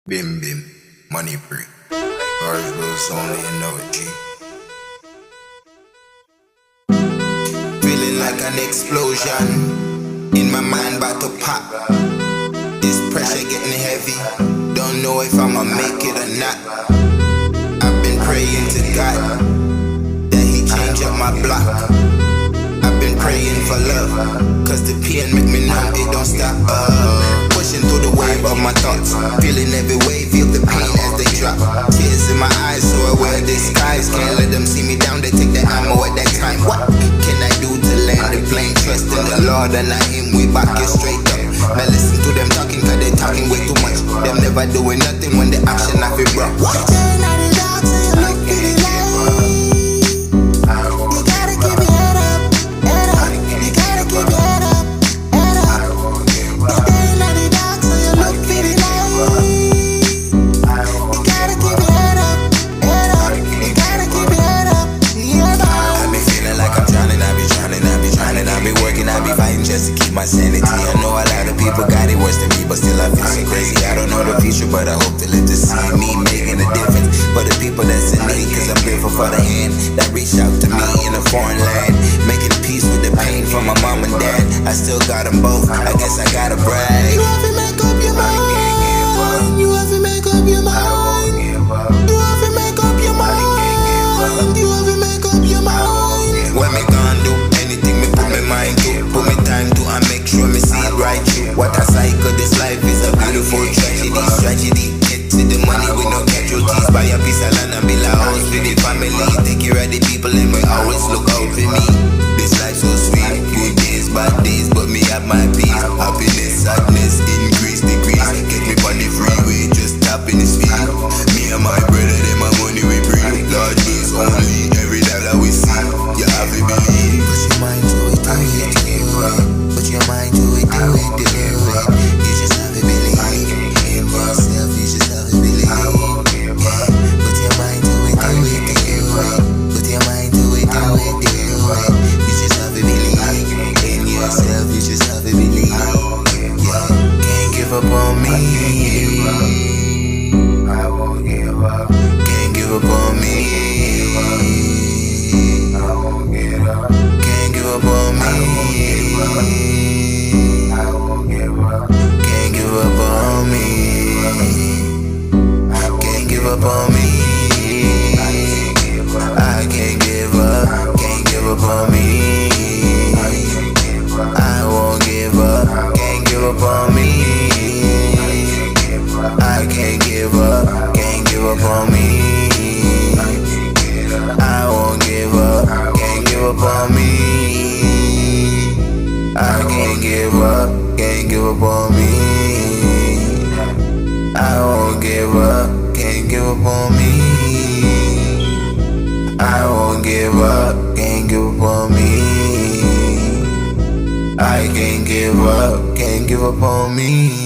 Bim bim, money free. Ours was only in know it, G. Feeling like an explosion in my mind, about to pop. This pressure getting heavy. Don't know if I'ma make it or not. I've been praying to God that He change up my block. I've been praying for love, cause the pain make me numb, it don't stop. Pushing through the wave of my thoughts, feeling every wave, feel the pain as they drop. Tears in my eyes, so I wear disguise. Can't let them see me down, they take the ammo at that time. What can I do to land the plane? Trust in the Lord and I Him, we back it straight up. Now listen to them talking, cause they talking way too much. Them never doing nothing when the action I feel rough. What? Just to keep my sanity. I know a lot of people got it worse than me, but still I feel so crazy. I don't know the future, but I hope to live to see me making a difference for the people that's in need. Cause I'm grateful for the hand that reached out to me in a foreign land, making peace with the pain from my mom and dad. I still got them both, I guess I gotta brag. You have to make up your mind. You have to make up your mind. You have to make up your mind. You have to make up your mind. What me gonna do? Anything me put my mind to, put me time to, and make sure me see it right through. What a cycle, this life is a beautiful tragedy. Tragedy, get to the money with no casualties. Buy a piece of land and build a house for the family. Take care of the people and we always look out for me. This life so sweet, good days, bad days, but me have my peace. Happiness, sadness, increase, decrease. Get me on the freeway, just tapping the speed. Me and my brother, them my money we bring. Lord needs only every dollar we see. You have to believe. Put your mind to it, do it, do it. Put your mind to it, do it, do it. You just have to believe in yourself. You just have to believe. Yeah. Put your mind to it, do it, do it. Put your mind to it, do it, do it. You just have to believe in yourself. You just have to believe. Yeah. Can't give up on me. I won't give up. Can't give up on me. Can't give up on me. I won't give up. Can't give up on me. Can't give up on me. I can't give up. Can't give up on me. I won't give up. Can't give up on me. I can't give up. Can't give up on me. I won't give up. Can't give up on me. I can't give up. Can't give up on me. I won't give up. Can't give up on me. I won't give up. Can't give up on me. I can't give up. Can't give up on me.